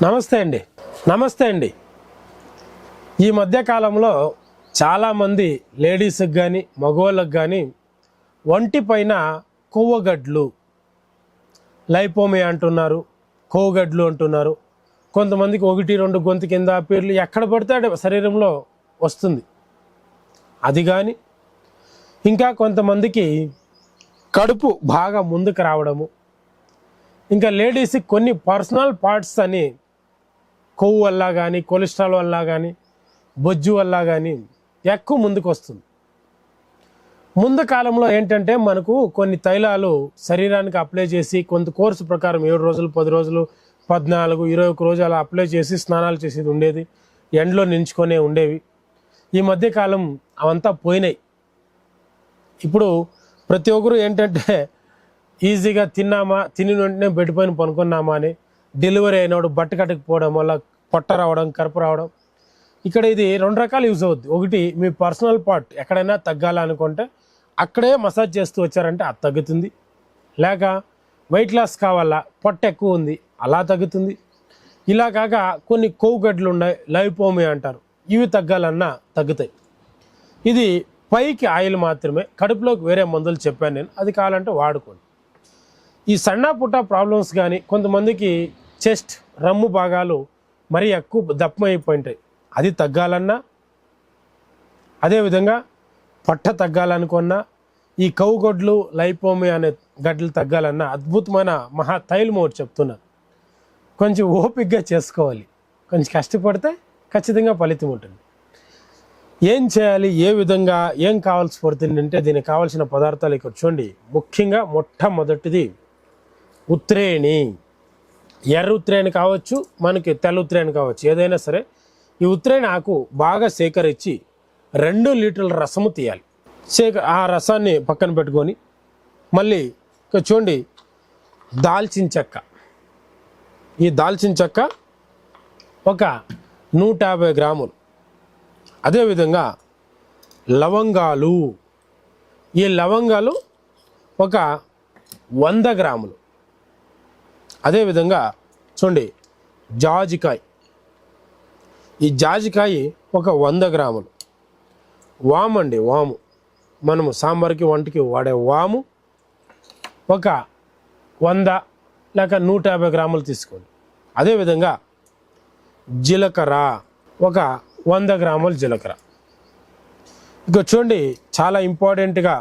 నమస్తే అండి. నమస్తే అండి. ఈ మధ్యకాలంలో చాలామంది లేడీస్కి కానీ మగవాళ్ళకి కానీ ఒంటి పైన కొవ్వగడ్లు, లైపోమియా అంటున్నారు, కొవ్వుగడ్లు అంటున్నారు. కొంతమందికి 1-2 గొంతు కింద పేర్లు ఎక్కడ పడితే శరీరంలో వస్తుంది. అది కానీ ఇంకా కొంతమందికి కడుపు బాగా ముందుకు రావడము, ఇంకా లేడీస్కి కొన్ని పర్సనల్ పార్ట్స్ అని కొవ్వు వల్ల కానీ కొలెస్ట్రాల్ వల్ల కానీ బొజ్జు వల్ల కానీ ఎక్కువ ముందుకు వస్తుంది. ముందు కాలంలో ఏంటంటే మనకు కొన్ని తైలాలు శరీరానికి అప్లై చేసి కొంత కోర్సు ప్రకారం 7 రోజులు 10 రోజులు 14 21 రోజులు అలా అప్లై చేసి స్నానాలు చేసేది ఉండేది, ఎండలో నించుకొనే ఉండేవి. ఈ మధ్యకాలం అవంతా పోయినాయి. ఇప్పుడు ప్రతి ఒక్కరు ఏంటంటే ఈజీగా తిని వెంటనే బెడ్ పైన పనుకున్నామా అని, డెలివరీ అయినప్పుడు బట్ట కట్టకపోవడం వల్ల పొట్ట రావడం, కరుపు రావడం. ఇక్కడ ఇది 2 రకాలు యూజ్ అవుద్ది. ఒకటి, మీ పర్సనల్ పార్ట్ ఎక్కడైనా తగ్గాలనుకుంటే అక్కడే మసాజ్ చేస్తూ వచ్చారంటే అది తగ్గుతుంది. లేక వెయిట్ లాస్ కావాలా, పొట్ట ఎక్కువ ఉంది అలా తగ్గుతుంది. ఇలా కాక కొన్ని కొవ్వు గడ్డలు ఉన్నాయి, లైపోమియా అంటారు, ఇవి తగ్గాలన్నా తగ్గుతాయి. ఇది పైకి ఆయిల్ మాత్రమే, కడుపులోకి వేరే మందులు చెప్పాను నేను, అది కావాలంటే వాడుకోండి. ఈ సన్నపుట్ట ప్రాబ్లమ్స్ కానీ కొంతమందికి చెస్ట్, రమ్ము భాగాలు మరీ ఎక్కువ దప్పమైపోయింటాయి, అది తగ్గాలన్నా, అదేవిధంగా పొట్ట తగ్గాలనుకున్నా, ఈ కొవ్వుగడ్లు లైపోమియా అనే గడ్డలు తగ్గాలన్నా అద్భుతమైన తైలం ఒకటి చెప్తున్నా. కొంచెం ఓపికగా చేసుకోవాలి, కొంచెం కష్టపడితే ఖచ్చితంగా ఫలితం ఉంటుంది. ఏం చేయాలి, ఏ విధంగా, ఏం కావాల్సి పడుతుంది అంటే దీనికి కావాల్సిన పదార్థాలు ఇక్కడ చూడండి. ముఖ్యంగా మొట్టమొదటిది ఉత్రేణి. ఎర్ర ఉత్రేణి కావచ్చు, మనకి తెల్ల ఉత్రేణి కావచ్చు, ఏదైనా సరే ఈ ఉత్రేణి ఆకు బాగా సేకరించి 2 లీటర్ల రసము తీయాలి. ఆ రసాన్ని పక్కన పెట్టుకొని మళ్ళీ ఇక్కడ చూడండి దాల్చిన చెక్క. ఈ దాల్చిన చెక్క ఒక 150 గ్రాములు. అదేవిధంగా లవంగాలు, ఈ లవంగాలు ఒక 100 గ్రాములు. అదేవిధంగా చూడండి జాజికాయ, ఈ జాజికాయ ఒక 100 గ్రాములు. వాము అండి, వాము మనము సాంబార్కి వంటకి వాడే వాము ఒక 100 లేక 150 గ్రాములు తీసుకోండి. అదేవిధంగా జీలకర్ర ఒక 100 గ్రాముల జీలకర్ర. ఇక చూడండి చాలా ఇంపార్టెంట్గా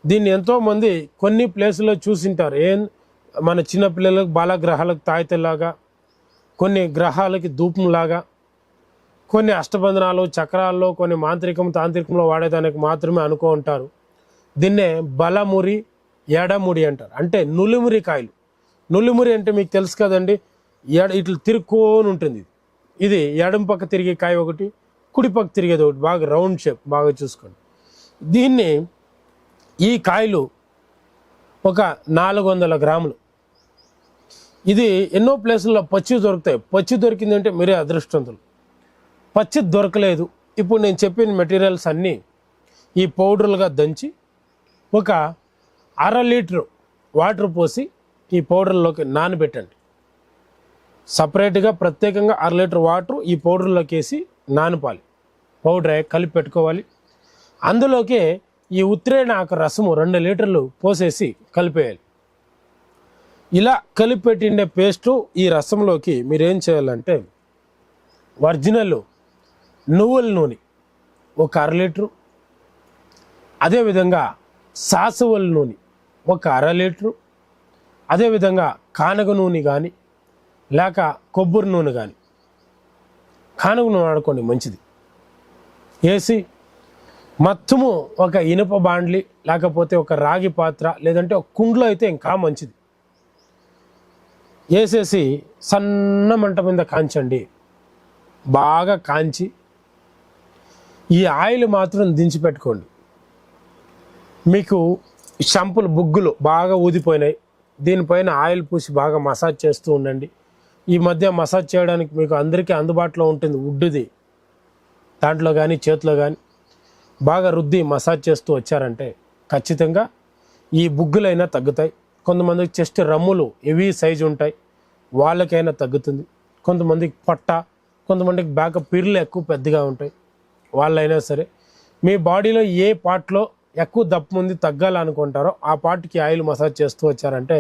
దీన్ని ఎంతోమంది కొన్ని ప్లేసుల్లో చూసింటారు. మన చిన్నపిల్లలకు బాలగ్రహాలకు తాయితలాగా, కొన్ని గ్రహాలకి ధూపంలాగా, కొన్ని అష్టబంధనాలు చక్రాల్లో, కొన్ని తాంత్రికంలో వాడేదానికి మాత్రమే అనుకో ఉంటారు. దీన్నే బలమురి, ఎడముడి అంటారు. అంటే నులిమురి కాయలు. నులిమురి అంటే మీకు తెలుసు కదండి, ఇట్లా తిరుక్కోని ఉంటుంది. ఇది ఎడమ పక్క తిరిగే కాయ ఒకటి, కుడి పక్క తిరిగేది ఒకటి, బాగా రౌండ్ షేప్, బాగా చూసుకోండి. దీన్ని, ఈ కాయలు ఒక 400 గ్రాములు. ఇది ఎన్నో ప్లేసుల్లో పచ్చి దొరుకుతాయి. పచ్చి దొరికిందంటే మీరే అదృష్టవంతులు. పచ్చి దొరకలేదు, ఇప్పుడు నేను చెప్పిన మెటీరియల్స్ అన్నీ ఈ పౌడర్లుగా దంచి ఒక 1/2 లీటర్ వాటర్ పోసి ఈ పౌడర్లోకి నానబెట్టండి. సపరేట్గా ప్రత్యేకంగా 1/2 లీటర్ వాటర్ ఈ పౌడర్లోకి వేసి నానపాలి. పౌడర్ కలిపి పెట్టుకోవాలి. అందులోకే ఈ ఉత్రేణ ఆకు రసము 2 లీటర్లు పోసేసి కలిపేయాలి. ఇలా కలిపి పెట్టిండే పేస్టు ఈ రసంలోకి మీరేం చేయాలంటే ఒరిజినల్ నువ్వుల నూనె ఒక 1/2 లీటరు, అదేవిధంగా సాసువల నూనె ఒక 1/2 లీటరు, అదేవిధంగా కానగ నూనె కానీ లేక కొబ్బరి నూనె కానీ, కానగ నూనె వాడుకోండి మంచిది, వేసి మొత్తము ఒక ఇనుప బాండ్లి లేకపోతే ఒక రాగి పాత్ర లేదంటే ఒక కుండలో అయితే ఇంకా మంచిది వేసేసి సన్న మంట మీద కాంచండి. బాగా కాంచి ఈ ఆయిల్ మాత్రం దించిపెట్టుకోండి. మీకు షంపులు బుగ్గులు బాగా ఊదిపోయినాయి, దీనిపైన ఆయిల్ పూసి బాగా మసాజ్ చేస్తూ ఉండండి. ఈ మధ్య మసాజ్ చేయడానికి మీకు అందరికీ అందుబాటులో ఉంటుంది వుడ్ది, దాంట్లో కానీ చేతిలో కానీ బాగా రుద్ది మసాజ్ చేస్తూ వచ్చారంటే ఖచ్చితంగా ఈ బుగ్గులైనా తగ్గుతాయి. కొంతమందికి చెస్ట్ రమ్ములు హెవీ సైజు ఉంటాయి, వాళ్ళకైనా తగ్గుతుంది. కొంతమందికి పొట్ట, కొంతమందికి బ్యాకప్ పిర్లు ఎక్కువ పెద్దగా ఉంటాయి. వాళ్ళైనా సరే మీ బాడీలో ఏ పార్ట్లో ఎక్కువ దప్పు ఉంది తగ్గాలనుకుంటారో ఆ పార్ట్కి ఆయిల్ మసాజ్ చేస్తూ వచ్చారంటే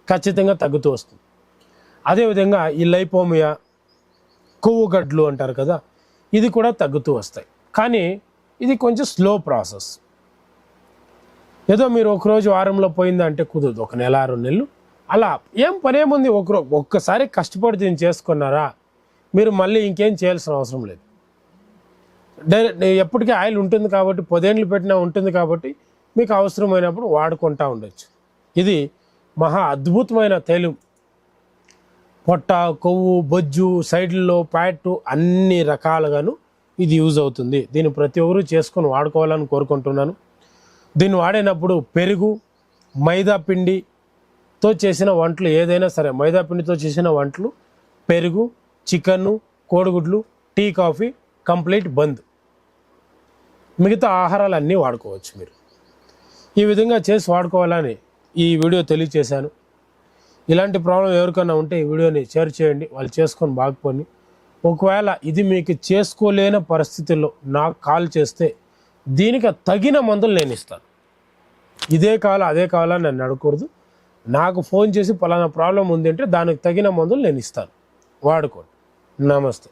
ఖచ్చితంగా తగ్గుతూ వస్తుంది. అదేవిధంగా ఈ లైపోమియా, కొవ్వు గడ్లు అంటారు కదా, ఇది కూడా తగ్గుతూ వస్తాయి. కానీ ఇది కొంచెం స్లో ప్రాసెస్. ఏదో మీరు ఒకరోజు వారంలో పోయిందంటే కుదరదు, ఒక నెల 2 నెలలు అలా. ఏం పనేముంది, ఒక్కసారి కష్టపడి దీన్ని చేసుకున్నారా మీరు మళ్ళీ ఇంకేం చేయాల్సిన అవసరం లేదు. డైరెక్ట్ ఎప్పటికీ ఆయిల్ ఉంటుంది కాబట్టి, 10 ఏళ్ళు పెట్టినా ఉంటుంది కాబట్టి మీకు అవసరమైనప్పుడు వాడుకుంటూ ఉండొచ్చు. ఇది మహా అద్భుతమైన తైలం. పొట్ట, కొవ్వు, బొజ్జు, సైడ్లలో ఫ్యాట్ అన్ని రకాలుగాను ఇది యూజ్ అవుతుంది. దీన్ని ప్రతి ఒక్కరూ చేసుకొని వాడుకోవాలని కోరుకుంటున్నాను. దీన్ని వాడినప్పుడు పెరుగు, మైదా పిండితో చేసిన వంటలు ఏదైనా సరే, మైదా పిండితో చేసిన వంటలు, పెరుగు, చికెను, కోడిగుడ్లు, టీ, కాఫీ కంప్లీట్ బంద్. మిగతా ఆహారాలు అన్నీ వాడుకోవచ్చు. మీరు ఈ విధంగా చేసి వాడుకోవాలని ఈ వీడియో తెలియచేశాను. ఇలాంటి ప్రాబ్లం ఎవరికైనా ఉంటే ఈ వీడియోని షేర్ చేయండి, వాళ్ళు చేసుకొని బాగుపోని. ఒకవేళ ఇది మీకు చేసుకోలేని పరిస్థితుల్లో నాకు కాల్ చేస్తే దీనికి తగిన మందులు నేను ఇస్తాను. ఇదే కావాలా అదే కావాలని నన్ను అడగకూడదు. నాకు ఫోన్ చేసి పలానా ప్రాబ్లం ఉంది అంటే దానికి తగిన మందులు నేను ఇస్తాను, వాడుకోండి. నమస్తే.